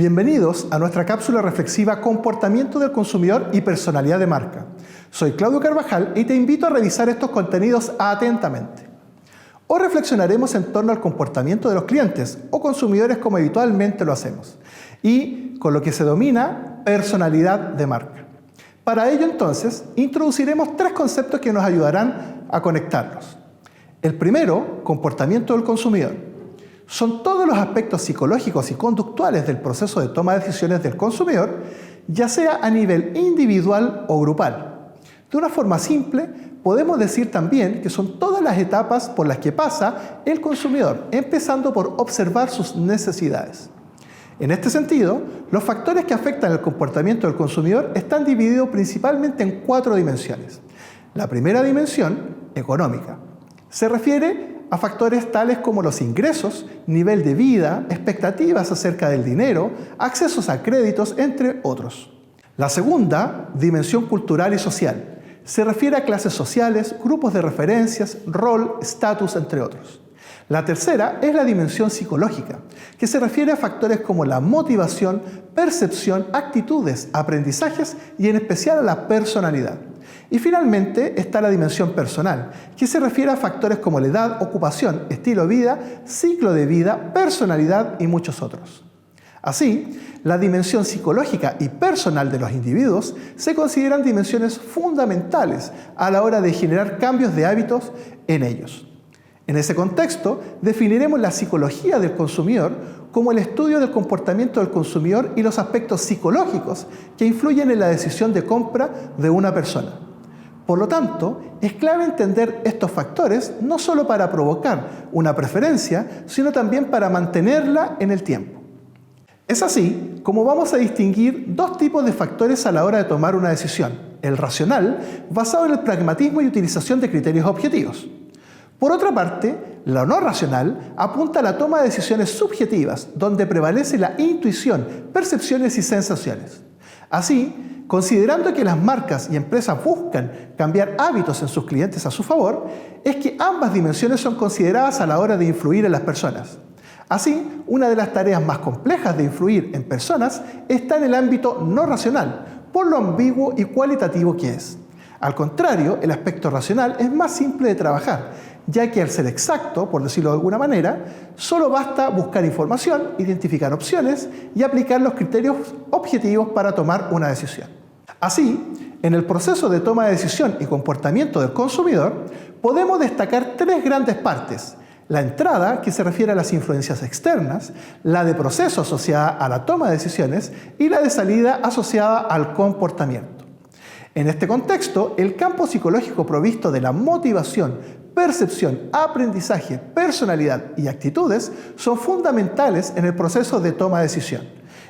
Bienvenidos a nuestra cápsula reflexiva Comportamiento del consumidor y personalidad de marca. Soy Claudio Carvajal y te invito a revisar estos contenidos atentamente. Hoy reflexionaremos en torno al comportamiento de los clientes o consumidores como habitualmente lo hacemos y con lo que se denomina personalidad de marca. Para ello entonces introduciremos tres conceptos que nos ayudarán a conectarlos. El primero, comportamiento del consumidor. Son todos los aspectos psicológicos y conductuales del proceso de toma de decisiones del consumidor, ya sea a nivel individual o grupal. De una forma simple, podemos decir también que son todas las etapas por las que pasa el consumidor, empezando por observar sus necesidades. En este sentido, los factores que afectan el comportamiento del consumidor están divididos principalmente en 4 dimensiones. La primera dimensión, económica, se refiere a factores tales como los ingresos, nivel de vida, expectativas acerca del dinero, accesos a créditos, entre otros. La segunda, dimensión cultural y social, se refiere a clases sociales, grupos de referencias, rol, estatus, entre otros. La tercera es la dimensión psicológica, que se refiere a factores como la motivación, percepción, actitudes, aprendizajes y en especial a la personalidad. Y finalmente está la dimensión personal, que se refiere a factores como la edad, ocupación, estilo de vida, ciclo de vida, personalidad y muchos otros. Así, la dimensión psicológica y personal de los individuos se consideran dimensiones fundamentales a la hora de generar cambios de hábitos en ellos. En ese contexto, definiremos la psicología del consumidor como el estudio del comportamiento del consumidor y los aspectos psicológicos que influyen en la decisión de compra de una persona. Por lo tanto, es clave entender estos factores no solo para provocar una preferencia, sino también para mantenerla en el tiempo. Es así como vamos a distinguir dos tipos de factores a la hora de tomar una decisión: el racional, basado en el pragmatismo y utilización de criterios objetivos. Por otra parte, lo no racional apunta a la toma de decisiones subjetivas, donde prevalece la intuición, percepciones y sensaciones. Así, considerando que las marcas y empresas buscan cambiar hábitos en sus clientes a su favor, es que ambas dimensiones son consideradas a la hora de influir en las personas. Así, una de las tareas más complejas de influir en personas está en el ámbito no racional, por lo ambiguo y cualitativo que es. Al contrario, el aspecto racional es más simple de trabajar, ya que al ser exacto, por decirlo de alguna manera, solo basta buscar información, identificar opciones y aplicar los criterios objetivos para tomar una decisión. Así, en el proceso de toma de decisión y comportamiento del consumidor, podemos destacar 3 grandes partes: la entrada, que se refiere a las influencias externas, la de proceso asociada a la toma de decisiones y la de salida asociada al comportamiento. En este contexto, el campo psicológico provisto de la motivación, percepción, aprendizaje, personalidad y actitudes son fundamentales en el proceso de toma de decisión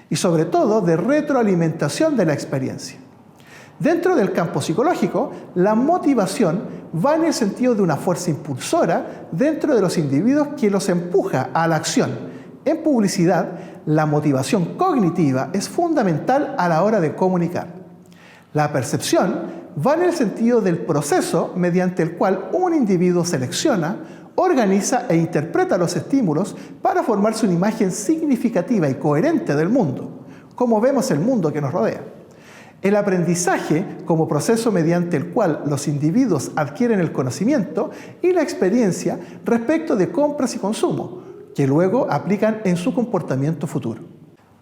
y sobre todo de retroalimentación de la experiencia. Dentro del campo psicológico, la motivación va en el sentido de una fuerza impulsora dentro de los individuos que los empuja a la acción. En publicidad, la motivación cognitiva es fundamental a la hora de comunicar. La percepción va en el sentido del proceso mediante el cual un individuo selecciona, organiza e interpreta los estímulos para formarse una imagen significativa y coherente del mundo, como vemos el mundo que nos rodea. El aprendizaje como proceso mediante el cual los individuos adquieren el conocimiento y la experiencia respecto de compras y consumo, que luego aplican en su comportamiento futuro.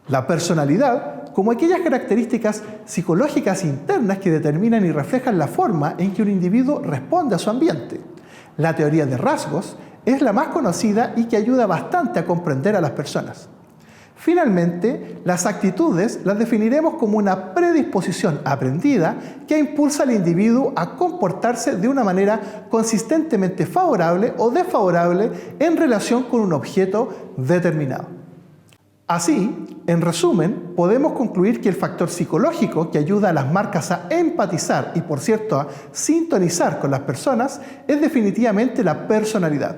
La personalidad como aquellas características psicológicas internas que determinan y reflejan la forma en que un individuo responde a su ambiente. La teoría de rasgos es la más conocida y que ayuda bastante a comprender a las personas. Finalmente, las actitudes las definiremos como una predisposición aprendida que impulsa al individuo a comportarse de una manera consistentemente favorable o desfavorable en relación con un objeto determinado. Así, en resumen, podemos concluir que el factor psicológico que ayuda a las marcas a empatizar y, por cierto, a sintonizar con las personas es definitivamente la personalidad,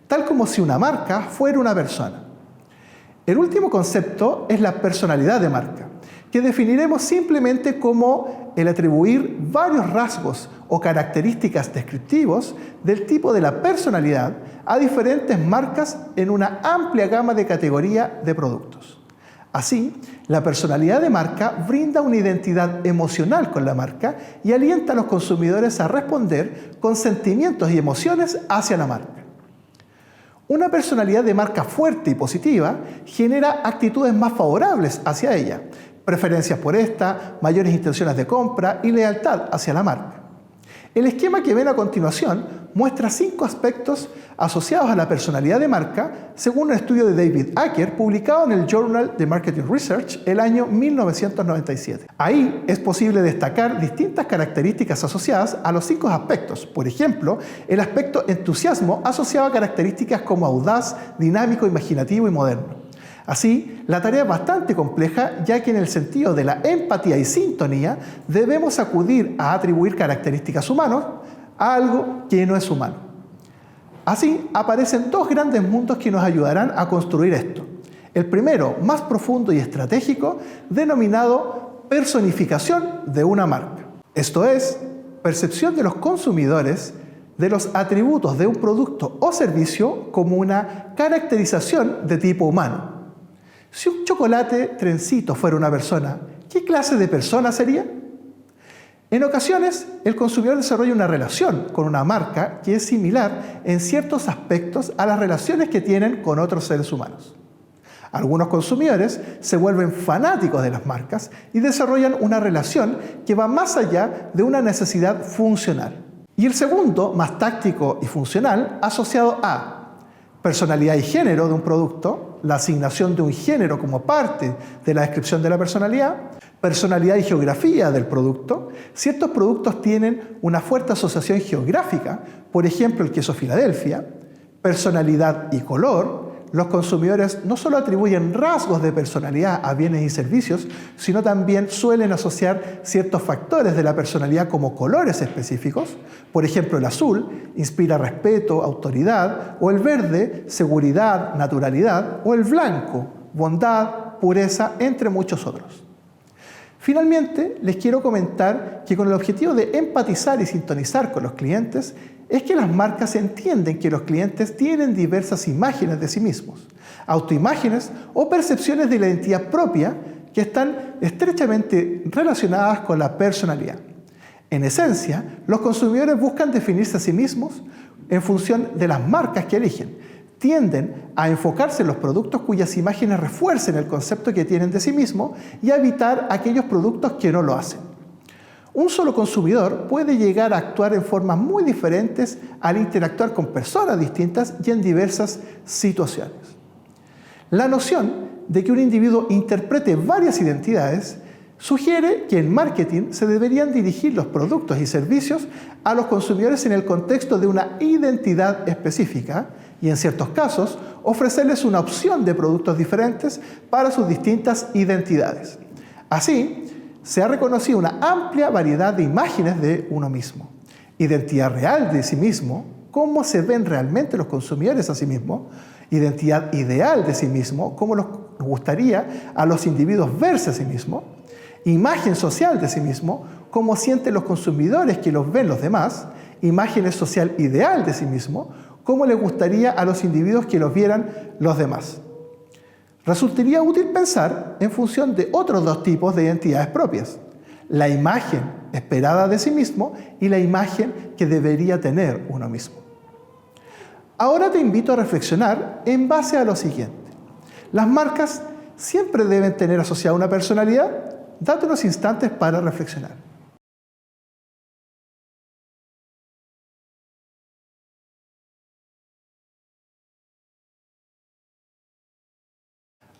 tal como si una marca fuera una persona. El último concepto es la personalidad de marca, que definiremos simplemente como el atribuir varios rasgos o características descriptivos del tipo de la personalidad a diferentes marcas en una amplia gama de categoría de productos. Así, la personalidad de marca brinda una identidad emocional con la marca y alienta a los consumidores a responder con sentimientos y emociones hacia la marca. Una personalidad de marca fuerte y positiva genera actitudes más favorables hacia ella, preferencias por esta, mayores intenciones de compra y lealtad hacia la marca. El esquema que ven a continuación muestra 5 aspectos asociados a la personalidad de marca según un estudio de David Acker publicado en el Journal de Marketing Research el año 1997. Ahí es posible destacar distintas características asociadas a los 5 aspectos. Por ejemplo, el aspecto entusiasmo asociado a características como audaz, dinámico, imaginativo y moderno. Así, la tarea es bastante compleja, ya que en el sentido de la empatía y sintonía debemos acudir a atribuir características humanas a algo que no es humano. Así, aparecen 2 grandes mundos que nos ayudarán a construir esto. El primero, más profundo y estratégico, denominado personificación de una marca. Esto es, percepción de los consumidores de los atributos de un producto o servicio como una caracterización de tipo humano. Si un chocolate trencito fuera una persona, ¿qué clase de persona sería? En ocasiones, el consumidor desarrolla una relación con una marca que es similar en ciertos aspectos a las relaciones que tienen con otros seres humanos. Algunos consumidores se vuelven fanáticos de las marcas y desarrollan una relación que va más allá de una necesidad funcional. Y el segundo, más táctico y funcional, asociado a personalidad y género de un producto, la asignación de un género como parte de la descripción de la personalidad y geografía del producto. Ciertos productos tienen una fuerte asociación geográfica, por ejemplo el queso Filadelfia, personalidad y color. Los consumidores no solo atribuyen rasgos de personalidad a bienes y servicios, sino también suelen asociar ciertos factores de la personalidad como colores específicos. Por ejemplo, el azul inspira respeto, autoridad, o el verde, seguridad, naturalidad, o el blanco, bondad, pureza, entre muchos otros. Finalmente, les quiero comentar que con el objetivo de empatizar y sintonizar con los clientes, es que las marcas entienden que los clientes tienen diversas imágenes de sí mismos, autoimágenes o percepciones de la identidad propia que están estrechamente relacionadas con la personalidad. En esencia, los consumidores buscan definirse a sí mismos en función de las marcas que eligen. Tienden a enfocarse en los productos cuyas imágenes refuercen el concepto que tienen de sí mismo y a evitar aquellos productos que no lo hacen. Un solo consumidor puede llegar a actuar en formas muy diferentes al interactuar con personas distintas y en diversas situaciones. La noción de que un individuo interprete varias identidades sugiere que en marketing se deberían dirigir los productos y servicios a los consumidores en el contexto de una identidad específica y, en ciertos casos, ofrecerles una opción de productos diferentes para sus distintas identidades. Así, se ha reconocido una amplia variedad de imágenes de uno mismo. Identidad real de sí mismo, cómo se ven realmente los consumidores a sí mismos. Identidad ideal de sí mismo, cómo nos gustaría a los individuos verse a sí mismos. Imagen social de sí mismo, cómo sienten los consumidores que los ven los demás. Imagen social ideal de sí mismo, cómo les gustaría a los individuos que los vieran los demás. Resultaría útil pensar en función de otros 2 tipos de identidades propias: la imagen esperada de sí mismo y la imagen que debería tener uno mismo. Ahora te invito a reflexionar en base a lo siguiente. ¿Las marcas siempre deben tener asociada una personalidad? Date unos instantes para reflexionar.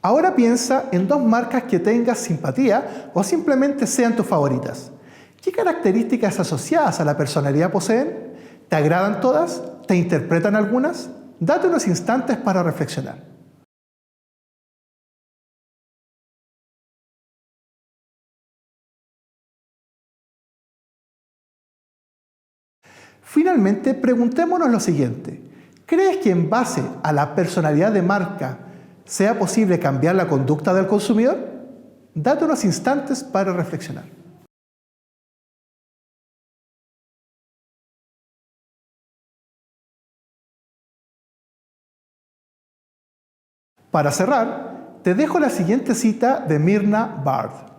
Ahora piensa en 2 marcas que tengas simpatía o simplemente sean tus favoritas. ¿Qué características asociadas a la personalidad poseen? ¿Te agradan todas? ¿Te interpretan algunas? Date unos instantes para reflexionar. Finalmente, preguntémonos lo siguiente. ¿Crees que en base a la personalidad de marca sea posible cambiar la conducta del consumidor? Date unos instantes para reflexionar. Para cerrar, te dejo la siguiente cita de Myrna Bard.